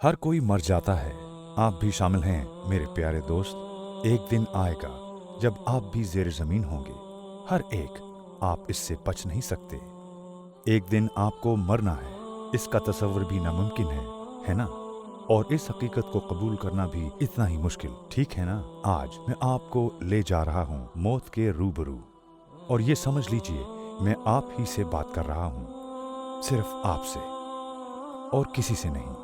हर कोई मर जाता है, आप भी शामिल हैं मेरे प्यारे दोस्त। एक दिन आएगा जब आप भी ज़ेर ज़मीन होंगे, हर एक, आप इससे बच नहीं सकते। एक दिन आपको मरना है, इसका तसव्वुर भी नामुमकिन है ना? और इस हकीकत को कबूल करना भी इतना ही मुश्किल, ठीक है ना? आज मैं आपको ले जा रहा हूँ मौत के रूबरू, और ये समझ लीजिए मैं आप ही से बात कर रहा हूँ, सिर्फ आपसे और किसी से नहीं।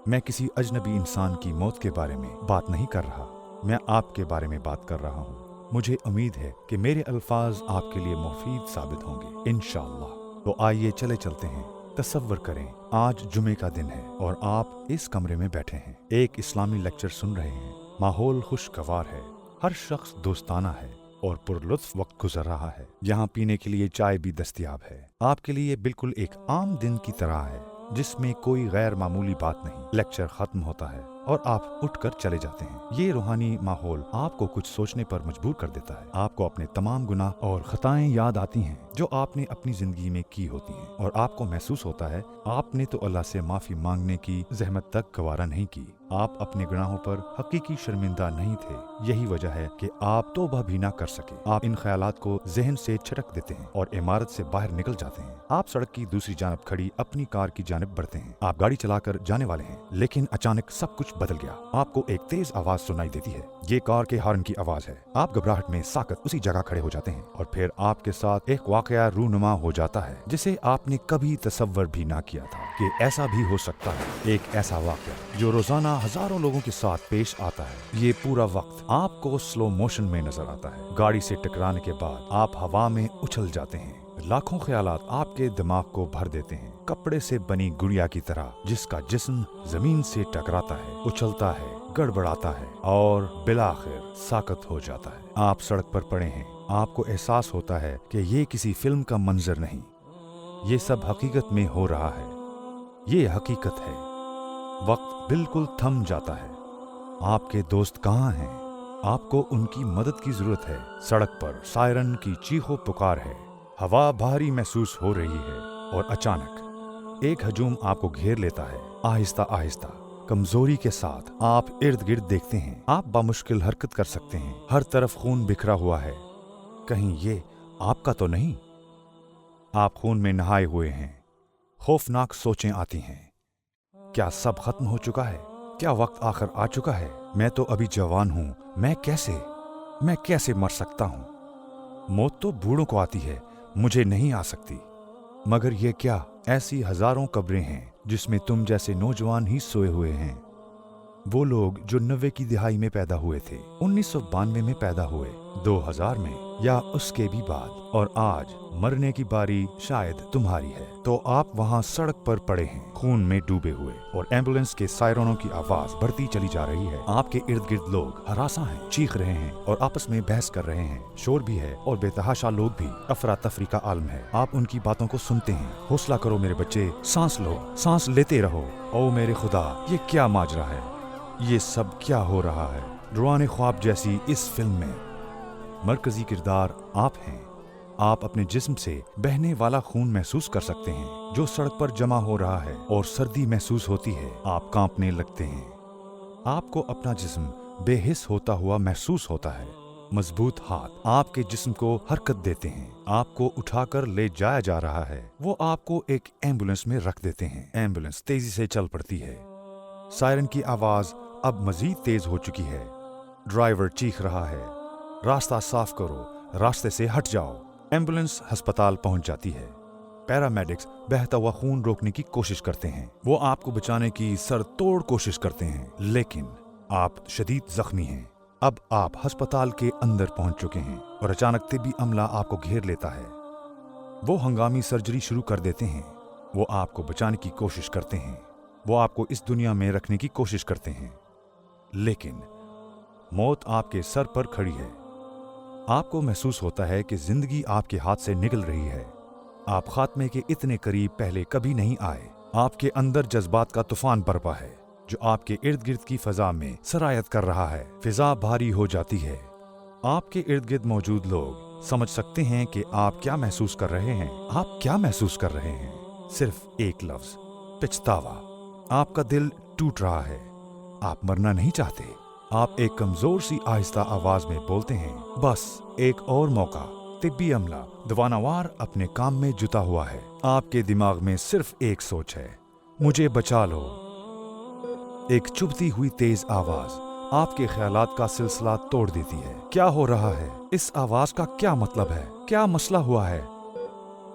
मैं किसी अजनबी इंसान की मौत के बारे में बात नहीं कर रहा, मैं आपके बारे में बात कर रहा हूँ। मुझे उम्मीद है कि मेरे अल्फाज आपके लिए मुफीद साबित होंगे इंशाअल्लाह। तो आइए चले चलते हैं। तसव्वुर करें आज जुमे का दिन है और आप इस कमरे में बैठे हैं, एक इस्लामी लेक्चर सुन रहे हैं। माहौल खुशगवार है, हर शख्स दोस्ताना है और पुरलुत्फ वक्त गुजर रहा है। यहाँ पीने के लिए चाय भी दस्तयाब है। आपके लिए बिल्कुल एक आम दिन की तरह है, जिसमें कोई गैर मामूली बात नहीं। लेक्चर खत्म होता है और आप उठकर चले जाते हैं। ये रूहानी माहौल आपको कुछ सोचने पर मजबूर कर देता है। आपको अपने तमाम गुनाह और खताएं याद आती हैं जो आपने अपनी जिंदगी में की होती हैं, और आपको महसूस होता है आपने तो अल्लाह से माफी मांगने की जहमत तक गवारा नहीं की। आप अपने गुनाहों पर हकीकी शर्मिंदा नहीं थे। यही वजह है कि आप तौबा भी ना कर सके। आप इन ख्यालात को जहन से छटक देते हैं और इमारत से बाहर निकल जाते हैं। आप सड़क की दूसरी जानब खड़ी अपनी कार की जानिब बढ़ते हैं। आप गाड़ी चलाकर जाने वाले हैं, लेकिन अचानक सब कुछ बदल गया। आपको एक तेज आवाज सुनाई देती है। ये कार के हॉर्न की आवाज है। आप घबराहट में साकत उसी जगह खड़े हो जाते हैं, और फिर आपके साथ एक वाकया रूनुमा हो जाता है जिसे आपने कभी तसव्वुर भी ना किया था कि ऐसा भी हो सकता है। एक ऐसा वाकया जो रोजाना हजारों लोगों के साथ पेश आता है। ये पूरा वक्त आपको स्लो मोशन में नजर आता है। गाड़ी से टकराने के बाद आप हवा में उछल जाते हैं। लाखों ख्यालात आपके दिमाग को भर देते हैं, कपड़े से बनी गुड़िया की तरह जिसका जिस्म जमीन से टकराता है, उछलता है, गड़बड़ाता है और बिलाखिर साकत हो जाता है। आप सड़क पर पड़े हैं। आपको एहसास होता है कि ये किसी फिल्म का मंजर नहीं, ये सब हकीकत में हो रहा है। ये हकीकत है। वक्त बिल्कुल थम जाता है। आपके दोस्त कहाँ हैं? आपको उनकी मदद की जरूरत है। सड़क पर सायरन की चीखो पुकार है। हवा भारी महसूस हो रही है और अचानक एक हजूम आपको घेर लेता है। आहिस्ता आहिस्ता, कमजोरी के साथ आप इर्द गिर्द देखते हैं। आप बामुश्किल हरकत कर सकते हैं। हर तरफ खून बिखरा हुआ है। कहीं ये आपका तो नहीं? आप खून में नहाए हुए हैं। खौफनाक सोचें आती हैं। क्या सब खत्म हो चुका है? क्या वक्त आखिर आ चुका है? मैं तो अभी जवान हूँ, मैं कैसे मर सकता हूँ? मौत तो बूढ़ों को आती है, मुझे नहीं आ सकती। मगर ये क्या, ऐसी हजारों कब्रें हैं जिसमें तुम जैसे नौजवान ही सोए हुए हैं। वो लोग जो 90 की दिहाई में पैदा हुए थे, 1992 में पैदा हुए, 2000 में या उसके भी बाद, और आज मरने की बारी शायद तुम्हारी है। तो आप वहाँ सड़क पर पड़े हैं, खून में डूबे हुए, और एम्बुलेंस के सायरनों की आवाज बढ़ती चली जा रही है। आपके इर्द गिर्द लोग हरासा हैं, चीख रहे हैं और आपस में बहस कर रहे हैं। शोर भी है और बेतहाशा लोग भी। अफरा तफरी का आलम है। आप उनकी बातों को सुनते हैं। हौसला करो मेरे बच्चे, सांस लो, सांस लेते रहो। ओ मेरे खुदा, ये क्या माजरा है? ये सब क्या हो रहा है? रुआने ख्वाब जैसी इस फिल्म में मरकजी किरदार आप हैं। आप अपने जिस्म से बहने वाला खून महसूस कर सकते हैं जो सड़क पर जमा हो रहा है, और सर्दी महसूस होती है। आप कांपने लगते हैं। आपको अपना जिस्म बेहिस होता हुआ महसूस होता है। मजबूत हाथ आपके जिस्म को हरकत देते हैं। आपको उठाकर ले जाया जा रहा है। वो आपको एक एम्बुलेंस में रख देते हैं। एम्बुलेंस तेजी से चल पड़ती है। सायरन की आवाज अब मजीद तेज हो चुकी है। ड्राइवर चीख रहा है, रास्ता साफ करो, रास्ते से हट जाओ। एम्बुलेंस अस्पताल पहुंच जाती है। पैरामेडिक्स बहता हुआ खून रोकने की कोशिश करते हैं। वो आपको बचाने की सर तोड़ कोशिश करते हैं, लेकिन आप शदीद जख्मी हैं। अब आप अस्पताल के अंदर पहुंच चुके हैं और अचानक तिब्बी अमला आपको घेर लेता है। वो हंगामी सर्जरी शुरू कर देते हैं। वो आपको बचाने की कोशिश करते हैं। वो आपको इस दुनिया में रखने की कोशिश करते हैं, लेकिन मौत आपके सर पर खड़ी है। आपको महसूस होता है कि जिंदगी आपके हाथ से निकल रही है। आप खात्मे के इतने करीब पहले कभी नहीं आए। आपके अंदर जज्बात का तूफान बरपा है जो आपके इर्द गिर्द की फिजा में सरायत कर रहा है। फिजा भारी हो जाती है। आपके इर्द गिर्द मौजूद लोग समझ सकते हैं कि आप क्या महसूस कर रहे हैं। आप क्या महसूस कर रहे हैं? सिर्फ एक लफ्ज, पछतावा। आपका दिल टूट रहा है। आप मरना नहीं चाहते। आप एक कमजोर सी आहिस्ता आवाज में बोलते हैं, बस एक और मौका। तिब्बी अमला दवानावार अपने काम में जुटा हुआ है। आपके दिमाग में सिर्फ एक सोच है, मुझे बचा लो। एक चुभती हुई तेज आवाज आपके ख्यालात का सिलसिला तोड़ देती है। क्या हो रहा है? इस आवाज का क्या मतलब है? क्या मसला हुआ है?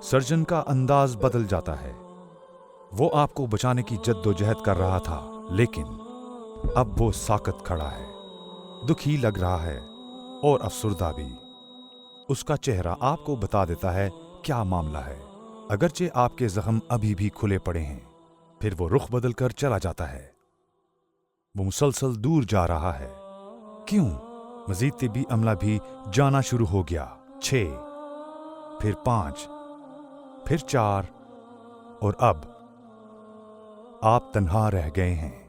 सर्जन का अंदाज बदल जाता है। वो आपको बचाने की जद्दोजहद कर रहा था, लेकिन अब वो साकत खड़ा है, दुखी लग रहा है और अफसुर्दा भी। उसका चेहरा आपको बता देता है क्या मामला है। अगरचे आपके जख्म अभी भी खुले पड़े हैं, फिर वो रुख बदलकर चला जाता है। वो मुसलसल दूर जा रहा है। क्यों? मजीद तिब्बी अमला भी जाना शुरू हो गया। 6, फिर 5, फिर 4 और अब आप तन्हा रह गए हैं।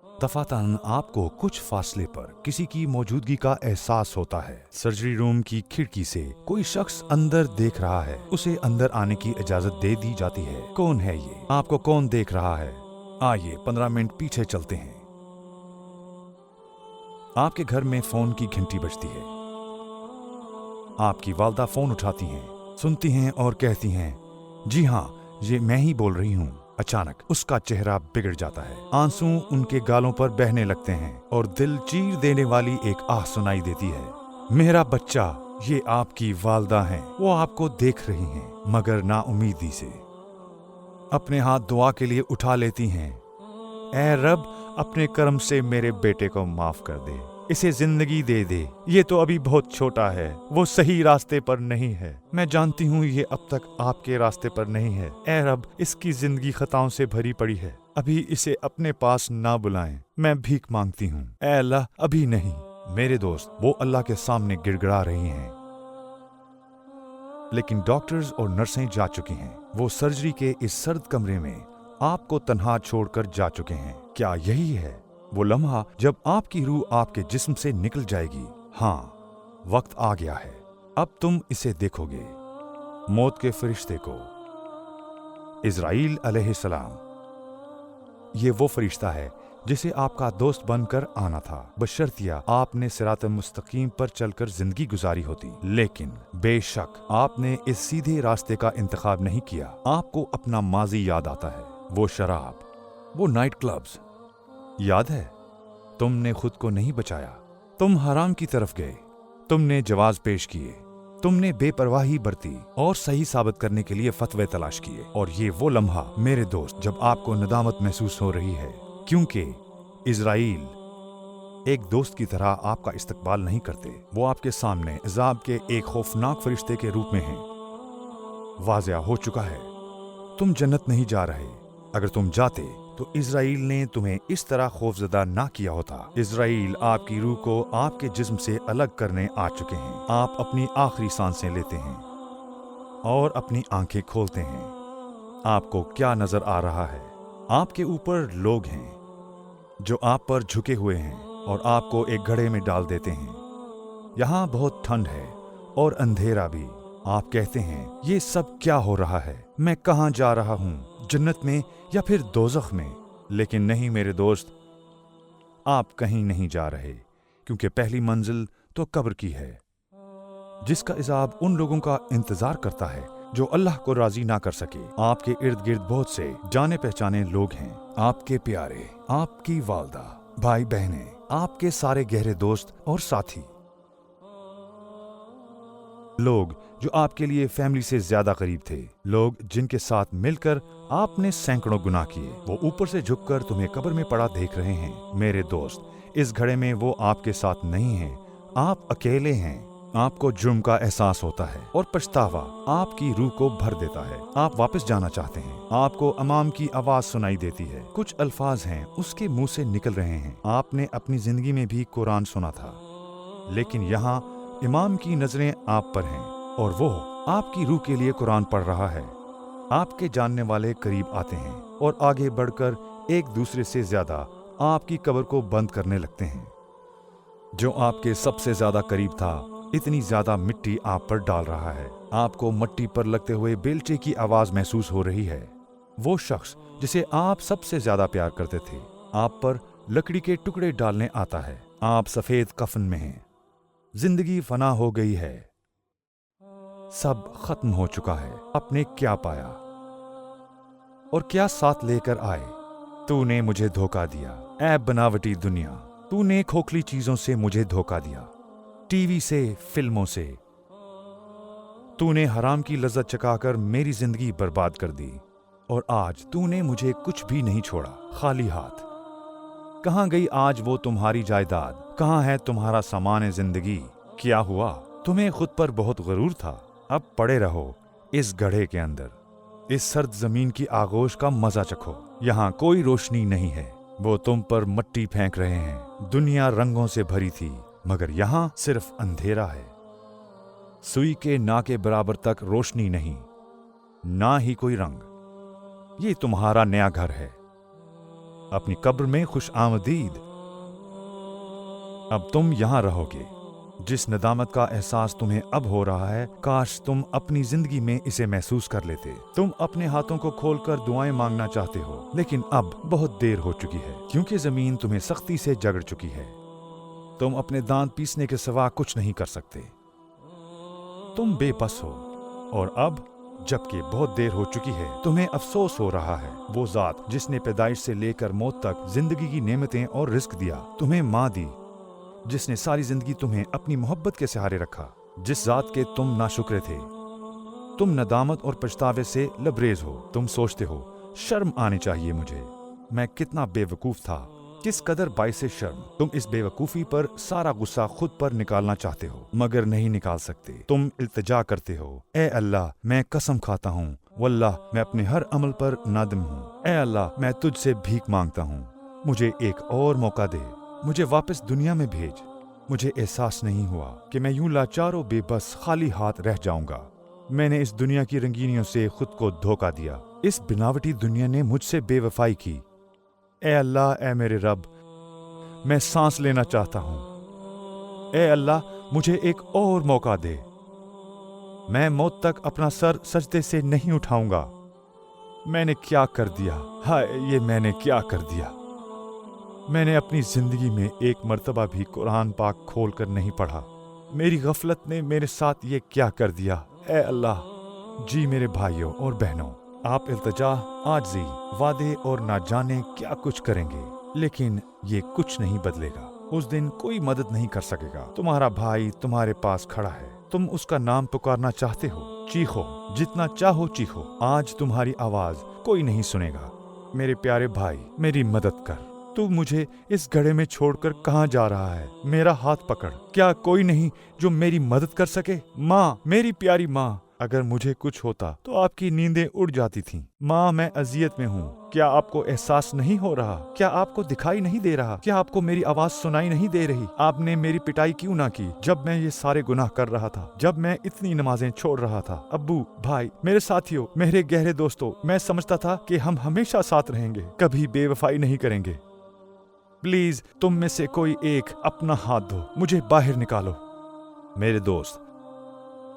दफातन आपको कुछ फासले पर किसी की मौजूदगी का एहसास होता है। सर्जरी रूम की खिड़की से कोई शख्स अंदर देख रहा है। उसे अंदर आने की इजाजत दे दी जाती है। कौन है ये? आपको कौन देख रहा है? आइए 15 मिनट पीछे चलते हैं। आपके घर में फोन की घंटी बजती है। आपकी वालदा फोन उठाती हैं, सुनती हैं और कहती हैं, जी हाँ, ये मैं ही बोल रही हूँ। अचानक उसका चेहरा बिगड़ जाता है। आंसू उनके गालों पर बहने लगते हैं और दिल चीर देने वाली एक आह सुनाई देती है। मेरा बच्चा, ये आपकी वालदा हैं। वो आपको देख रही हैं, मगर नाउमीदी से। अपने हाथ दुआ के लिए उठा लेती हैं। ऐ रब, अपने करम से मेरे बेटे को माफ कर दे, इसे जिंदगी दे दे। ये तो अभी बहुत छोटा है, वो सही रास्ते पर नहीं है। मैं जानती हूँ ये अब तक आपके रास्ते पर नहीं है। ऐ रब, इसकी जिंदगी खताओं से भरी पड़ी है, अभी इसे अपने पास ना बुलाएं। मैं भीख मांगती हूँ। ऐ अल्लाह, अभी नहीं। मेरे दोस्त वो अल्लाह के सामने गिड़गिड़ा रही हैं, लेकिन डॉक्टर्स और नर्सें जा चुकी हैं। वो सर्जरी के इस सर्द कमरे में आपको तन्हा छोड़कर जा चुके हैं। क्या यही है वो लम्हा जब आपकी रूह आपके जिस्म से निकल जाएगी? हाँ, वक्त आ गया है। अब तुम इसे देखोगे, मौत के फरिश्ते को, इज़राइल अलैहिस्सलाम। ये वो फरिश्ता है जिसे आपका दोस्त बनकर आना था, बशर्तिया आपने सिरात मुस्तकीम पर चलकर जिंदगी गुजारी होती। लेकिन बेशक आपने इस सीधे रास्ते का इंतखाब नहीं किया। आपको अपना माजी याद आता है, वो शराब, वो नाइट क्लब्स याद है। तुमने खुद को नहीं बचाया, तुम हराम की तरफ गए, तुमने जवाज पेश किए, तुमने बेपरवाही बरती और सही साबित करने के लिए फतवे तलाश किए। और ये वो लम्हा मेरे दोस्त जब आपको नदामत महसूस हो रही है, क्योंकि इज़राइल एक दोस्त की तरह आपका इस्तकबाल नहीं करते। वो आपके सामने अज़ाब के एक खौफनाक फरिश्ते के रूप में हैं। वाज़िया हो चुका है, तुम जन्नत नहीं जा रहे। अगर तुम जाते तो इज़राइल ने तुम्हें इस तरह खौफजदा ना किया होता। इज़राइल आपकी रूह को आपके जिस्म से अलग करने आ चुके हैं। आप अपनी आखिरी सांसें लेते हैं और अपनी आंखें खोलते हैं। आपको क्या नजर आ रहा है? आपके ऊपर लोग हैं जो आप पर झुके हुए हैं और आपको एक घड़े में डाल देते हैं। यहाँ बहुत ठंड है और अंधेरा भी। आप कहते हैं, ये सब क्या हो रहा है? मैं कहाँ जा रहा हूँ, जन्नत में या फिर दोज़ख में? लेकिन नहीं मेरे दोस्त, आप कहीं नहीं जा रहे, क्योंकि पहली मंजिल तो कब्र की है, जिसका इज़ाब उन लोगों का इंतजार करता है जो अल्लाह को राजी ना कर सके। आपके इर्द गिर्द बहुत से जाने पहचाने लोग हैं, आपके प्यारे, आपकी वालदा, भाई बहनें, आपके सारे गहरे दोस्त और साथी, लोग जो आपके लिए फैमिली से ज्यादा करीब थे, लोग जिनके साथ मिलकर आपने सैकड़ों गुनाह किए। वो ऊपर से झुककर तुम्हें कब्र में पड़ा देख रहे हैं। मेरे दोस्त, इस घड़े में वो आपके साथ नहीं हैं, आप अकेले हैं। आपको जुर्म का एहसास होता है और पछतावा आपकी रूह को भर देता है। आप वापस जाना चाहते हैं। आपको अमाम की आवाज सुनाई देती है, कुछ अल्फाज हैं उसके मुंह से निकल रहे हैं। आपने अपनी जिंदगी में भी कुरान सुना था, लेकिन यहाँ इमाम की नजरें आप पर हैं और वो आपकी रूह के लिए कुरान पढ़ रहा है। आपके जानने वाले करीब आते हैं और आगे बढ़कर एक दूसरे से ज्यादा आपकी कब्र को बंद करने लगते हैं। जो आपके सबसे ज्यादा करीब था, इतनी ज्यादा मिट्टी आप पर डाल रहा है। आपको मट्टी पर लगते हुए बेलचे की आवाज महसूस हो रही है। वो शख्स जिसे आप सबसे ज्यादा प्यार करते थे, आप पर लकड़ी के टुकड़े डालने आता है। आप सफेद कफन में हैं, जिंदगी फना हो गई है, सब खत्म हो चुका है। आपने क्या पाया और क्या साथ लेकर आए? तूने मुझे धोखा दिया, ऐ बनावटी दुनिया। तूने खोखली चीजों से मुझे धोखा दिया, टीवी से, फिल्मों से। तूने हराम की लज्जत चखाकर मेरी जिंदगी बर्बाद कर दी और आज तूने मुझे कुछ भी नहीं छोड़ा, खाली हाथ। कहाँ गई आज वो तुम्हारी जायदाद? कहाँ है तुम्हारा सामान जिंदगी? क्या हुआ? तुम्हें खुद पर बहुत गरूर था। अब पड़े रहो इस गड्ढे के अंदर, इस सर्द जमीन की आगोश का मजा चखो। यहाँ कोई रोशनी नहीं है, वो तुम पर मट्टी फेंक रहे हैं। दुनिया रंगों से भरी थी, मगर यहाँ सिर्फ अंधेरा है। सुई के ना के बराबर तक रोशनी नहीं, ना ही कोई रंग। ये तुम्हारा नया घर है, अपनी कब्र में खुश आमदीद। अब तुम यहां रहोगे। जिस नदामत का एहसास तुम्हें अब हो रहा है, काश तुम अपनी जिंदगी में इसे महसूस कर लेते। तुम अपने हाथों को खोलकर दुआएं मांगना चाहते हो, लेकिन अब बहुत देर हो चुकी है, क्योंकि जमीन तुम्हें सख्ती से जकड़ चुकी है। तुम अपने दांत पीसने के सिवा कुछ नहीं कर सकते। तुम बेबस हो, और अब जबकि बहुत देर हो चुकी है, तुम्हें अफसोस हो रहा है। वो जात जिसने पैदाइश से लेकर मौत तक जिंदगी की नेमतें और रिस्क दिया, तुम्हें माँ दी, जिसने सारी जिंदगी तुम्हें अपनी मोहब्बत के सहारे रखा, जिस जात के तुम नाशुक्रे थे। तुम नदामत और पछतावे से लबरेज हो। तुम सोचते हो शर्म आनी चाहिए मुझे, मैं कितना बेवकूफ था, किस कदर बाइसे शर्म। तुम इस बेवकूफी पर सारा गुस्सा खुद पर निकालना चाहते हो, मगर नहीं निकाल सकते। तुम इल्तिजा करते हो, ए अल्लाह मैं कसम खाता हूँ, वल्लाह मैं अपने हर अमल पर नादिम हूँ। ए अल्लाह मैं तुझसे भीख मांगता हूँ, मुझे एक और मौका दे, मुझे वापस दुनिया में भेज। मुझे एहसास नहीं हुआ कि मैं यूं लाचार बेबस खाली हाथ रह जाऊंगा। मैंने इस दुनिया की रंगीनियों से खुद को धोखा दिया। इस बनावटी दुनिया ने मुझसे बेवफाई की। ए अल्लाह, ए मेरे रब, मैं सांस लेना चाहता हूं। ए अल्लाह मुझे एक और मौका दे, मैं मौत तक अपना सर सजदे से नहीं उठाऊंगा। मैंने क्या कर दिया, हाय ये मैंने क्या कर दिया। मैंने अपनी जिंदगी में एक मर्तबा भी कुरान पाक खोल कर नहीं पढ़ा। मेरी गफलत ने मेरे साथ ये क्या कर दिया। ए अल्लाह, जी मेरे भाइयों और बहनों, आप इल्तिजा, आजिज़ी, वादे और ना जाने क्या कुछ करेंगे, लेकिन ये कुछ नहीं बदलेगा। उस दिन कोई मदद नहीं कर सकेगा। तुम्हारा भाई तुम्हारे पास खड़ा है, तुम उसका नाम पुकारना चाहते हो, चीखो, जितना चाहो चीखो। आज तुम्हारी आवाज कोई नहीं सुनेगा। मेरे प्यारे भाई, मेरी मदद कर। तू मुझे इस गड्ढे में छोड़कर कहाँ जा रहा है? मेरा हाथ पकड़। क्या कोई नहीं जो मेरी मदद कर सके? माँ, मेरी प्यारी माँ, अगर मुझे कुछ होता तो आपकी नींदें उड़ जाती थीं। माँ, मैं अजियत में हूँ। क्या आपको एहसास नहीं हो रहा? क्या आपको दिखाई नहीं दे रहा? क्या आपको मेरी आवाज सुनाई नहीं दे रही? आपने मेरी पिटाई क्यों ना की जब मैं ये सारे गुनाह कर रहा था, जब मैं इतनी नमाजें छोड़ रहा था? अब्बू, भाई, मेरे साथियों, मेरे गहरे दोस्तों, मैं समझता था कि हम हमेशा साथ रहेंगे, कभी बेवफाई नहीं करेंगे। प्लीज तुम में से कोई एक अपना हाथ दो, मुझे बाहर निकालो। मेरे दोस्त,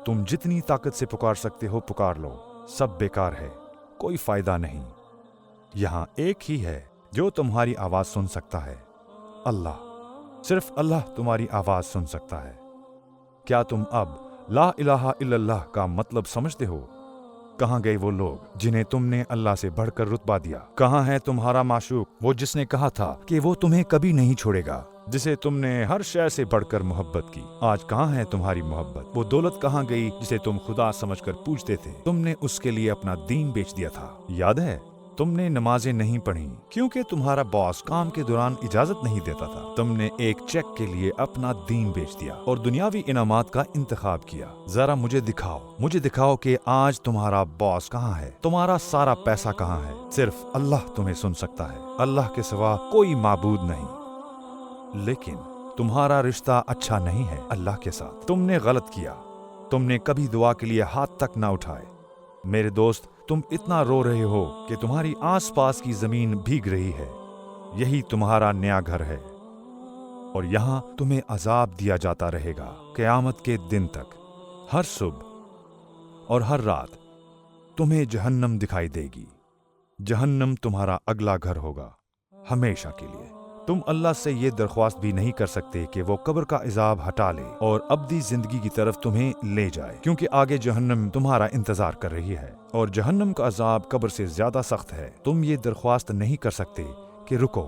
तुम जितनी ताकत से पुकार सकते हो पुकार लो, सब बेकार है, कोई फायदा नहीं। यहाँ एक ही है जो तुम्हारी आवाज सुन सकता है, अल्लाह। सिर्फ अल्लाह तुम्हारी आवाज सुन सकता है। क्या तुम अब ला इलाहा इल्लल्लाह का मतलब समझते हो? कहाँ गए वो लोग जिन्हें तुमने अल्लाह से बढ़कर रुतबा दिया? कहाँ है तुम्हारा माशूक, वो जिसने कहा था कि वो तुम्हें कभी नहीं छोड़ेगा, जिसे तुमने हर शय से बढ़कर मोहब्बत की? आज कहाँ है तुम्हारी मोहब्बत? वो दौलत कहाँ गई जिसे तुम खुदा समझकर पूजते थे? तुमने उसके लिए अपना दीन बेच दिया था, याद है? तुमने नमाजें नहीं पढ़ी क्योंकि तुम्हारा बॉस काम के दौरान इजाजत नहीं देता था। तुमने एक चेक के लिए अपना दीन बेच दिया और दुनियावी इनामात का इंतखाब किया। जरा मुझे दिखाओ कि आज तुम्हारा बॉस कहाँ है, तुम्हारा सारा पैसा कहाँ है? सिर्फ अल्लाह तुम्हें सुन सकता है, अल्लाह के सिवा कोई माबूद नहीं। लेकिन तुम्हारा रिश्ता अच्छा नहीं है अल्लाह के साथ। तुमने गलत किया, तुमने कभी दुआ के लिए हाथ तक ना उठाए। मेरे दोस्त, तुम इतना रो रहे हो कि तुम्हारी आसपास की जमीन भीग रही है। यही तुम्हारा नया घर है और यहाँ तुम्हें अजाब दिया जाता रहेगा क़यामत के दिन तक। हर सुबह और हर रात तुम्हें जहन्नम दिखाई देगी। जहन्नम तुम्हारा अगला घर होगा हमेशा के लिए। तुम अल्लाह से ये दरख्वास्त भी नहीं कर सकते कि वो कब्र का इजाब हटा ले और अब्दी जिंदगी की तरफ तुम्हें ले जाए, क्योंकि आगे जहन्नम तुम्हारा इंतजार कर रही है और जहन्नम का अजाब कब्र से ज्यादा सख्त है। तुम ये दरख्वास्त नहीं कर सकते कि रुको,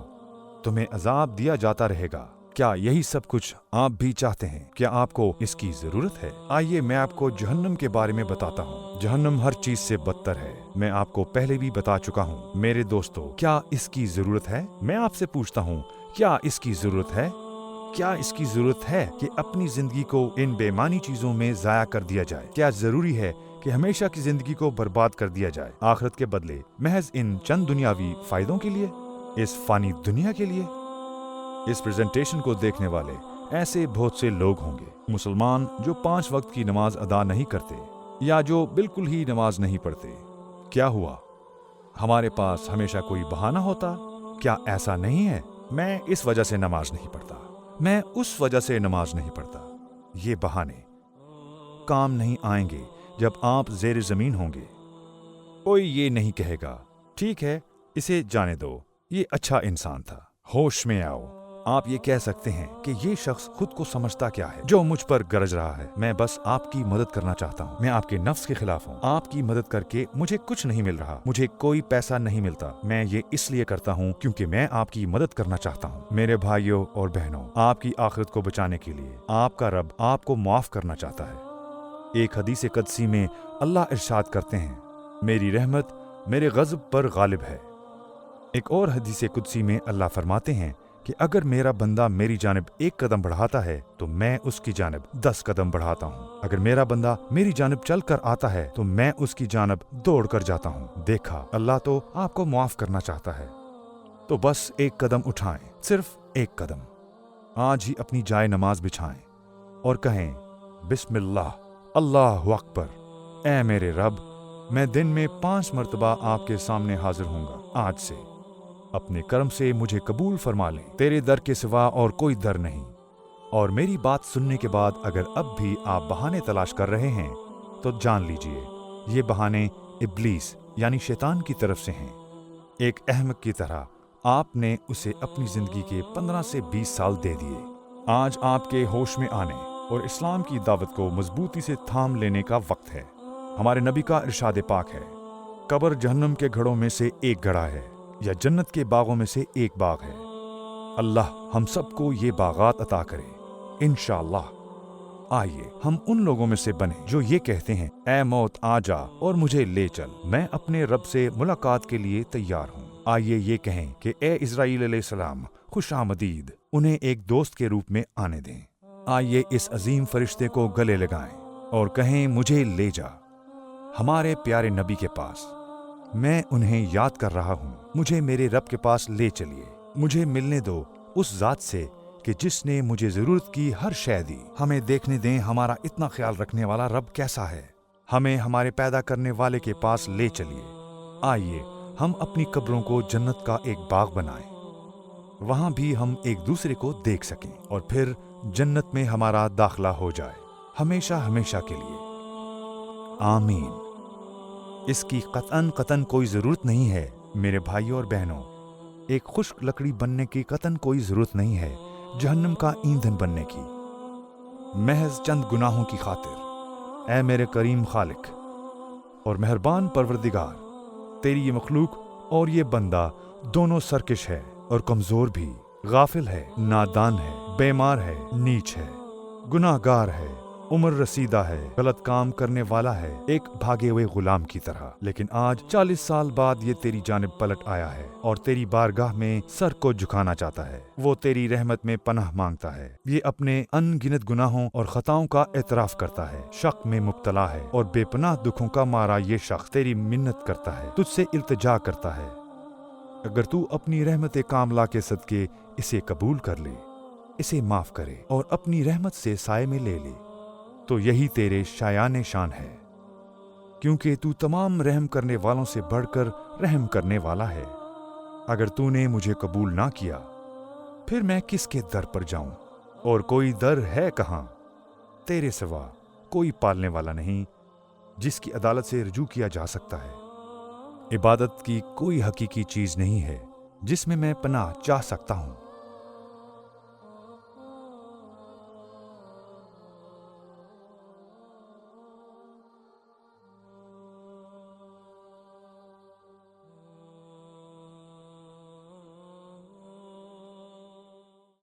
तुम्हें अजाब दिया जाता रहेगा। क्या यही सब कुछ आप भी चाहते हैं? क्या आपको इसकी जरूरत है? आइए मैं आपको जहन्नम के बारे में बताता हूँ। जहन्नम हर चीज से बदतर है। मैं आपको पहले भी बता चुका हूँ। मेरे दोस्तों, क्या इसकी जरूरत है? मैं आपसे पूछता हूँ, क्या इसकी जरूरत है? क्या इसकी जरूरत है कि अपनी जिंदगी को इन बेमानी चीजों में जाया कर दिया जाए? क्या जरूरी है कि हमेशा की जिंदगी को बर्बाद कर दिया जाए आखिरत के बदले महज इन चंद दुनियावी फायदों के लिए, इस फानी दुनिया के लिए? इस प्रेजेंटेशन को देखने वाले ऐसे बहुत से लोग होंगे, मुसलमान जो 5 वक्त की नमाज अदा नहीं करते या जो बिल्कुल ही नमाज नहीं पढ़ते। क्या हुआ? हमारे पास हमेशा कोई बहाना होता? क्या ऐसा नहीं है? मैं इस वजह से नमाज नहीं पढ़ता, मैं उस वजह से नमाज नहीं पढ़ता। ये बहाने काम नहीं आएंगे जब आप ज़ेर ज़मीन होंगे। कोई ये नहीं कहेगा, ठीक है इसे जाने दो, ये अच्छा इंसान था। होश में आओ। आप ये कह सकते हैं कि ये शख्स खुद को समझता क्या है जो मुझ पर गरज रहा है। मैं बस आपकी मदद करना चाहता हूँ। मैं आपके नफ्स के खिलाफ हूँ। आपकी मदद करके मुझे कुछ नहीं मिल रहा, मुझे कोई पैसा नहीं मिलता। मैं ये इसलिए करता हूँ क्योंकि मैं आपकी मदद करना चाहता हूँ। मेरे भाइयों और बहनों, आपकी आखिरत को बचाने के लिए आपका रब आपको माफ करना चाहता है। एक हदीस क़ुदसी में अल्लाह इरशाद करते हैं, मेरी रहमत मेरे गज़ब पर गालिब है। एक और हदीस क़ुदसी में अल्लाह फरमाते हैं कि अगर मेरा बंदा मेरी जानिब 1 कदम बढ़ाता है तो मैं उसकी जानिब 10 कदम बढ़ाता हूँ। अगर मेरा बंदा मेरी जानिब चल कर आता है तो मैं उसकी जानिब दौड़ कर जाता हूँ। देखा, अल्लाह तो आपको माफ करना चाहता है। तो बस 1 कदम उठाएं, सिर्फ 1 कदम। आज ही अपनी जाए नमाज बिछाएं और कहें, बिस्मिल्लाह, अल्लाहु अकबर। ऐ मेरे रब, मैं दिन में 5 मरतबा आपके सामने हाजिर होऊंगा। आज से अपने कर्म से मुझे कबूल फरमा लें। तेरे दर के सिवा और कोई दर नहीं। और मेरी बात सुनने के बाद अगर अब भी आप बहाने तलाश कर रहे हैं तो जान लीजिए ये बहाने इब्लीस यानी शैतान की तरफ से हैं। एक अहमक की तरह आपने उसे अपनी जिंदगी के 15 से 20 साल दे दिए। आज आपके होश में आने और इस्लाम की दावत को मजबूती से थाम लेने का वक्त है। हमारे नबी का इरशाद पाक है, कब्र जहन्नम के घड़ों में से एक घड़ा है या जन्नत के बागों में से एक बाग है। अल्लाह हम सबको ये बागात अता करे इंशाअल्लाह। आइए हम उन लोगों में से बने जो ये कहते हैं, ऐ मौत आ जा और मुझे ले चल, मैं अपने रब से मुलाकात के लिए तैयार हूँ। आइए ये कहें कि ए इस्राईल अलैहिस्सलाम खुश आमदीद, उन्हें एक दोस्त के रूप में आने दें। आइए इस अजीम फरिश्ते को गले लगाएं और कहें, मुझे ले जा हमारे प्यारे नबी के पास। मैं उन्हें याद कर रहा हूँ, मुझे मेरे रब के पास ले चलिए। मुझे मिलने दो उस जात से कि जिसने मुझे जरूरत की हर शय दी। हमें देखने दें हमारा इतना ख्याल रखने वाला रब कैसा है। हमें हमारे पैदा करने वाले के पास ले चलिए। आइए हम अपनी कब्रों को जन्नत का एक बाग बनाएं। वहां भी हम एक दूसरे को देख सकें और फिर जन्नत में हमारा दाखला हो जाए हमेशा हमेशा के लिए। आमीन। इसकी कतन कोई जरूरत नहीं है मेरे भाइयों और बहनों। एक खुश्क लकड़ी बनने की कतन कोई जरूरत नहीं है जहन्नम का ईंधन बनने की। महज चंद गुनाहों की खातिर। ऐ मेरे करीम खालिक और मेहरबान परवरदिगार, तेरी ये मखलूक और ये बंदा दोनों सरकश है और कमजोर भी, गाफिल है, नादान है, बेमार है, नीच है, गुनाहगार है, उम्र रसीदा है, गलत काम करने वाला है, एक भागे हुए गुलाम की तरह। लेकिन आज 40 साल बाद ये तेरी जानिब पलट आया है और तेरी बारगाह में सर को झुकाना चाहता है। वो तेरी रहमत में पनाह मांगता है। ये अपने अनगिनत गुनाहों और खताओं का एतराफ करता है, शक में मुब्तला है और बेपनाह दुखों का मारा ये शख्स तेरी मिन्नत करता है, तुझसे इल्तिजा करता है। अगर तू अपनी रहमत कामला के सदके इसे कबूल कर ले, इसे माफ करे और अपनी रहमत से साए में ले ले, तो यही तेरे शायान शान है, क्योंकि तू तमाम रहम करने वालों से बढ़कर रहम करने वाला है। अगर तूने मुझे कबूल ना किया फिर मैं किसके दर पर जाऊं? और कोई दर है कहाँ? तेरे सिवा कोई पालने वाला नहीं जिसकी अदालत से रुजू किया जा सकता है। इबादत की कोई हकीकी चीज नहीं है जिसमें मैं पनाह चाह सकता हूं।